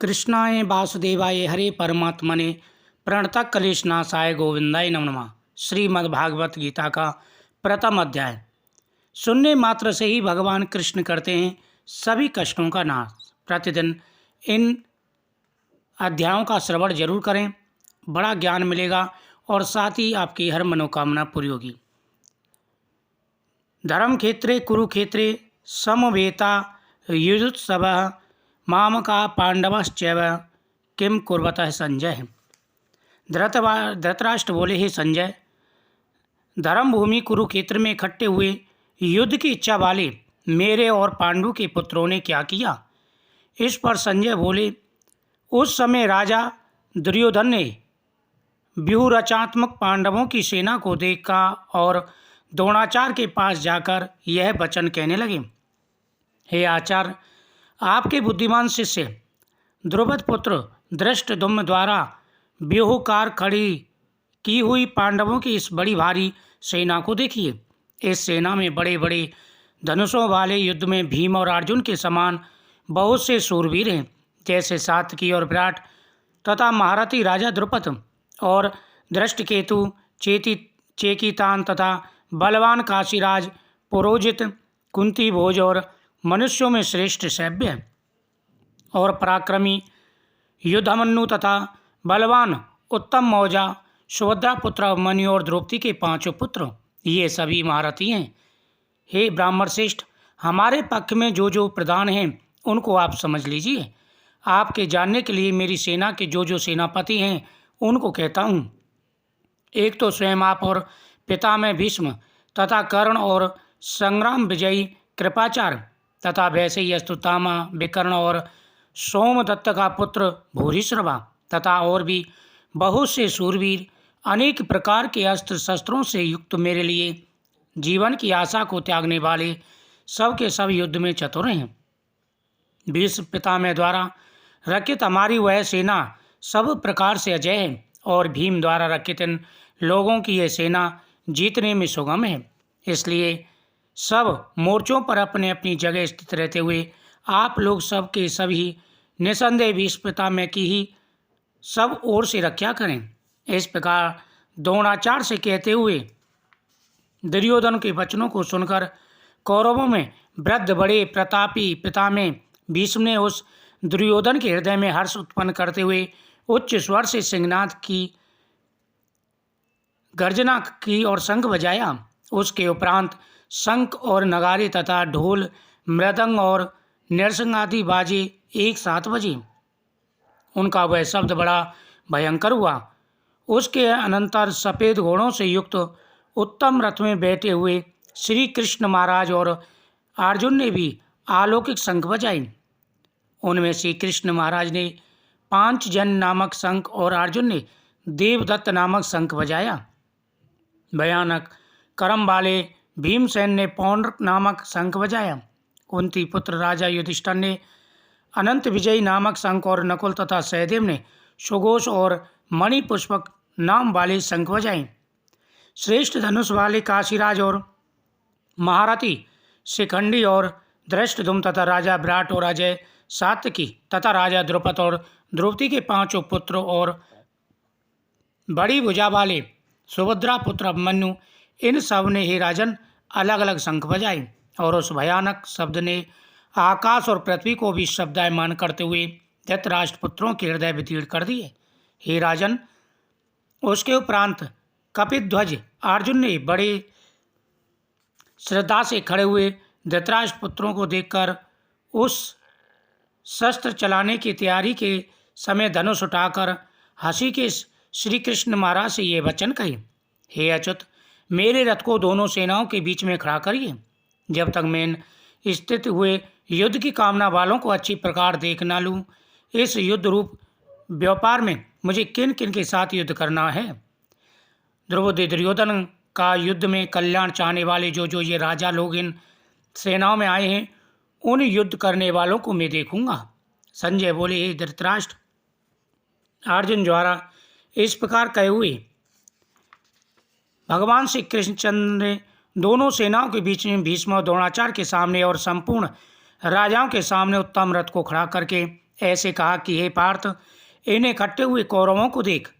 कृष्णाय वासुदेवाय हरे परमात्मने प्रणतः क्लेशनाशाय गोविंदाय नमो नमः। श्रीमद्भागवत गीता का प्रथम अध्याय। सुनने मात्र से ही भगवान कृष्ण करते हैं सभी कष्टों का नाश। प्रतिदिन इन अध्यायों का श्रवण जरूर करें, बड़ा ज्ञान मिलेगा और साथ ही आपकी हर मनोकामना पूरी होगी। धर्म क्षेत्रे कुरुक्षेत्रे समवेता युयुत्सवः मामका पांडवश्चैव किम कुर्वतः संजय। धृतराष्ट्र बोले, हे संजय, धर्म भूमि कुरुक्षेत्र में इकट्ठे हुए युद्ध की इच्छा वाले मेरे और पांडु के पुत्रों ने क्या किया। इस पर संजय बोले, उस समय राजा दुर्योधन ने व्यूहरचनात्मक पांडवों की सेना को देखा और द्रोणाचार्य के पास जाकर यह वचन कहने लगे, हे आचार्य, आपके बुद्धिमान शिष्य द्रुपद पुत्र धृष्टद्युम्न द्वारा व्यूहकार खड़ी की हुई पांडवों की इस बड़ी भारी सेना को देखिए। इस सेना में बड़े बड़े धनुषों वाले युद्ध में भीम और अर्जुन के समान बहुत से सूरवीर हैं, जैसे सात्यकी और विराट तथा महारथी राजा द्रुपद और धृष्टकेतु, चेकितान तथा बलवान काशीराज, पुरोजित, कुंती भोज और मनुष्यों में श्रेष्ठ सभ्य और पराक्रमी युद्धमन्यु तथा बलवान उत्तम मौजा, सुभद्रा पुत्र अभिमन्यु और द्रौपदी के पांचों पुत्र, ये सभी महारथी हैं। हे ब्राह्मण श्रेष्ठ, हमारे पक्ष में जो प्रधान हैं उनको आप समझ लीजिए। आपके जानने के लिए मेरी सेना के जो सेनापति हैं उनको कहता हूँ। एक तो स्वयं आप और पितामह भीष्म तथा कर्ण और संग्राम विजयी कृपाचार्य तथा वैसे ही अस्तुत्थामा, विकर्ण और सोमदत्त का पुत्र भूरिश्रवा तथा और भी बहुत से सूरवीर अनेक प्रकार के अस्त्र शस्त्रों से युक्त मेरे लिए जीवन की आशा को त्यागने वाले सब के सब युद्ध में चतुर हैं। भीष्म पितामह द्वारा रचित हमारी वह सेना सब प्रकार से अजय है और भीम द्वारा रचित इन लोगों की यह सेना जीतने में सुगम है। इसलिए सब मोर्चों पर अपने अपनी जगह स्थित रहते हुए आप लोग सब के सभी निसंदेह भीष्म पितामह की ही सब ओर से रक्षा करें। इस प्रकार द्रोणाचार्य से कहते हुए दुर्योधन के वचनों को सुनकर कौरवों में वृद्ध बड़े प्रतापी पितामह भीष्म ने उस दुर्योधन के हृदय में हर्ष उत्पन्न करते हुए उच्च स्वर से सिंहनाद की गर्जना की और शंख बजाया। उसके उपरांत शंख और नगारे तथा ढोल, मृदंग और नरसिंह आदि बाजे एक साथ बजे। उनका वह शब्द बड़ा भयंकर हुआ। उसके अनंतर सफ़ेद घोड़ों से युक्त उत्तम रथ में बैठे हुए श्री कृष्ण महाराज और अर्जुन ने भी अलौकिक शंख बजाए। उनमें श्री कृष्ण महाराज ने पांचजन नामक शंख और अर्जुन ने देवदत्त नामक शंख बजाया। भयानक कर्म वाले भीमसेन ने पौंड्रक नामक शंख बजाया। कुंती पुत्र राजा युधिष्ठिर ने अनंत विजयी नामक शंख और नकुल तथा सहदेव ने सुघोष और मणिपुष्पक नाम वाले शंख बजाए। श्रेष्ठ धनुष वाले काशीराज और महारथी शिखंडी और धृष्टद्युम्न तथा राजा विराट और अजय सात्यकी तथा राजा द्रुपद और द्रौपदी के पांचों पुत्र और बड़ी भुजा वाले सुभद्रा पुत्र अभिमन्यु, इन सब ने हे राजन अलग अलग शंख बजाए और उस भयानक शब्द ने आकाश और पृथ्वी को भी शब्दायमान करते हुए धृतराष्ट्र पुत्रों के हृदय विदीर्ण कर दिए। हे राजन, उसके उपरांत कपिध्वज अर्जुन ने बड़े श्रद्धा से खड़े हुए धृतराष्ट्र पुत्रों को देखकर उस शस्त्र चलाने की तैयारी के समय धनुष उठाकर हंसी के श्री कृष्ण महाराज से ये वचन कहे, हे अच्युत, मेरे रथ को दोनों सेनाओं के बीच में खड़ा करिए। जब तक मैं स्थित हुए युद्ध की कामना वालों को अच्छी प्रकार देख ना लूँ, इस युद्ध रूप व्यापार में मुझे किन किन के साथ युद्ध करना है। द्रौपदी दुर्योधन का युद्ध में कल्याण चाहने वाले जो ये राजा लोग इन सेनाओं में आए हैं, उन युद्ध करने वालों को मैं देखूंगा। संजय बोले, हे धृतराष्ट्र, अर्जुन द्वारा इस प्रकार कहे हुए भगवान श्री कृष्णचंद्र ने दोनों सेनाओं के बीच में भीष्म और द्रोणाचार्य के सामने और संपूर्ण राजाओं के सामने उत्तम रथ को खड़ा करके ऐसे कहा कि हे पार्थ, इन इकट्ठे हुए कौरवों को देख।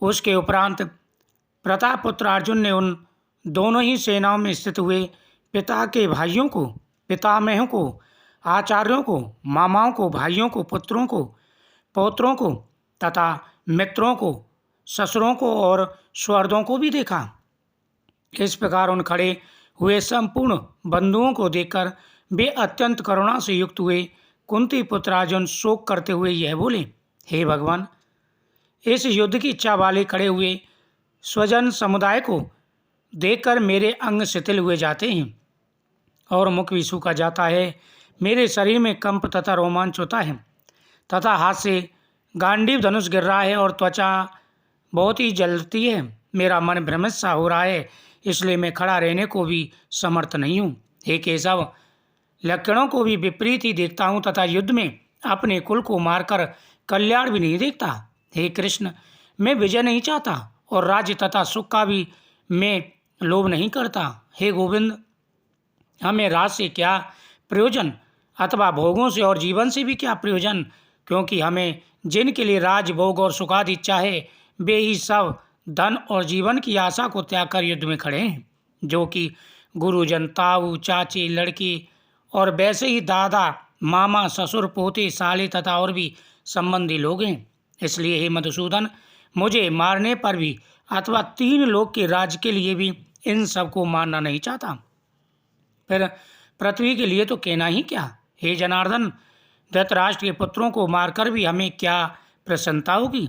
उसके उपरांत प्रतापपुत्र अर्जुन ने उन दोनों ही सेनाओं में स्थित हुए पिता के भाइयों को, पितामहों को, आचार्यों को, मामाओं को, भाइयों को, पुत्रों को, पौत्रों को तथा मित्रों को, ससुरों को और स्वरदों को भी देखा। इस प्रकार उन खड़े हुए संपूर्ण बंधुओं को देखकर वे अत्यंत करुणा से युक्त हुए। कुंती पुत्र अर्जुन शोक करते हुए यह बोले, हे भगवान, इस युद्ध की इच्छा वाले खड़े हुए स्वजन समुदाय को देखकर मेरे अंग शिथिल हुए जाते हैं और मुख भी सूखा जाता है। मेरे शरीर में कंप तथा रोमांच होता है तथा हाथ से गांडीव धनुष गिर रहा है और त्वचा बहुत ही जलती है। मेरा मन भ्रमित सा हो रहा है, इसलिए मैं खड़ा रहने को भी समर्थ नहीं हूँ। हे केशव, लक्षणों को भी विपरीत ही देखता हूँ तथा युद्ध में अपने कुल को मारकर कल्याण भी नहीं देखता। हे कृष्ण, मैं विजय नहीं चाहता और राज्य तथा सुख का भी मैं लोभ नहीं करता। हे गोविंद, हमें राज से क्या प्रयोजन अथवा भोगों से और जीवन से भी क्या प्रयोजन, क्योंकि हमें जिनके लिए राज, भोग और सुखादि इच्छा है वे ही सब धन और जीवन की आशा को त्याग कर युद्ध में खड़े हैं, जो कि गुरुजन, ताऊ, चाची, लड़की और वैसे ही दादा, मामा, ससुर, पोते, साले तथा और भी संबंधी लोग हैं। इसलिए हे मधुसूदन, मुझे मारने पर भी अथवा 3 लोक के राज्य के लिए भी इन सबको मारना नहीं चाहता। फिर पृथ्वी के लिए तो कहना ही क्या। हे जनार्दन, धृतराष्ट्र के पुत्रों को मारकर भी हमें क्या प्रसन्नता होगी।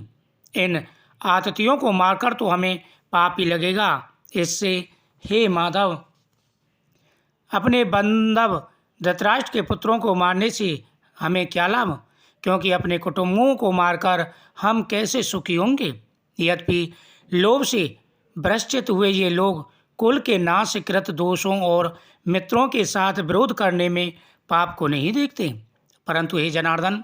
इन आततियों को मारकर तो हमें पाप ही लगेगा। इससे हे माधव, अपने बंधव धृतराष्ट्र के पुत्रों को मारने से हमें क्या लाभ, क्योंकि अपने कुटुंबों को मारकर हम कैसे सुखी होंगे। यद्यपि लोभ से भ्रष्ट हुए ये लोग कुल के नाश कृत दोषों और मित्रों के साथ विरोध करने में पाप को नहीं देखते, परंतु हे जनार्दन,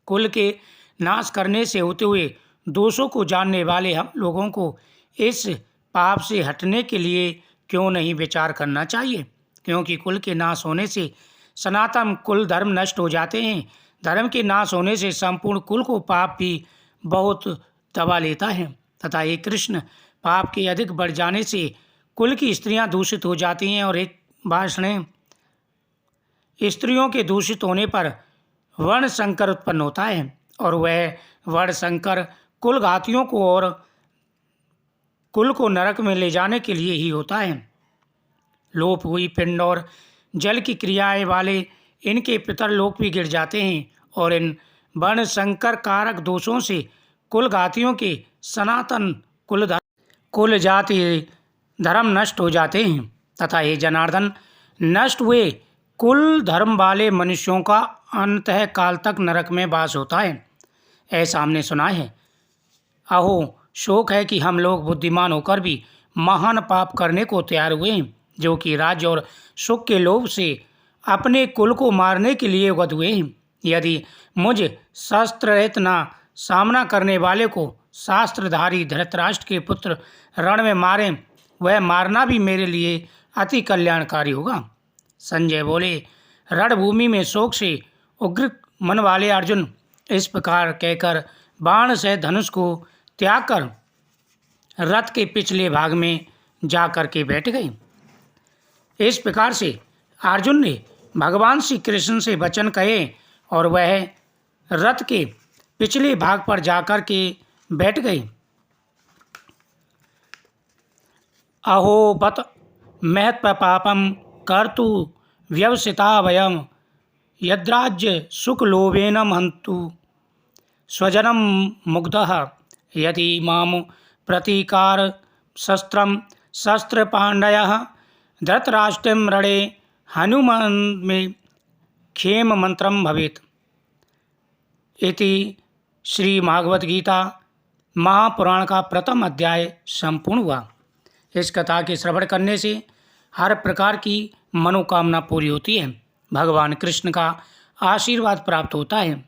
कुल के नाश करने से होते हुए दोषों को जानने वाले हम लोगों को इस पाप से हटने के लिए क्यों नहीं विचार करना चाहिए, क्योंकि कुल के नाश होने से सनातन कुल धर्म नष्ट हो जाते हैं। धर्म के नाश होने से संपूर्ण कुल को पाप भी बहुत दबा लेता है तथा ये कृष्ण, पाप के अधिक बढ़ जाने से कुल की स्त्रियां दूषित हो जाती हैं और एक भाषण स्त्रियों के दूषित होने पर वर्ण संकर उत्पन्न होता है और वह वर्ण संकर कुल घातियों को और कुल को नरक में ले जाने के लिए ही होता है। लोप हुई पिंड और जल की क्रियाएं वाले इनके पितर लोक भी गिर जाते हैं और इन वर्ण संकर कारक दोषों से कुल घातियों के सनातन कुल जाति धर्म नष्ट हो जाते हैं तथा हे जनार्दन, नष्ट हुए कुल धर्म वाले मनुष्यों का अंतः काल तक नरक में वास होता है, ऐसा हमने सुना है। अहो, शोक है कि हम लोग बुद्धिमान होकर भी महान पाप करने को तैयार हुए हैं, जो कि राज्य और सुख के लोभ से अपने कुल को मारने के लिए उगत हुए हैं। यदि मुझ शस्त्र रहित ना सामना करने वाले को शास्त्रधारी धृतराष्ट्र के पुत्र रण में मारें, वह मारना भी मेरे लिए अति कल्याणकारी होगा। संजय बोले, रणभूमि में शोक से उग्र मन वाले अर्जुन इस प्रकार कहकर बाण से धनुष को त्याग कर रथ के पिछले भाग में जा कर के बैठ गए। इस प्रकार से अर्जुन ने भगवान श्री कृष्ण से वचन कहे और वह रथ के पिछले भाग पर जाकर के बैठ गए। अहो बत महत्व पापम कर्तु व्यवसिता वयम यद्राज्य सुख लोभेन हंतु स्वजनम मुग्धः यदि माम प्रतीकार शस्त्रम शस्त्र पांडयः धृतराष्ट्रम रणे हनुमान में क्षेम मंत्रम भवेत। इति श्री भागवत गीता महापुराण का प्रथम अध्याय संपूर्ण हुआ। इस कथा के श्रवण करने से हर प्रकार की मनोकामना पूरी होती है, भगवान कृष्ण का आशीर्वाद प्राप्त होता है।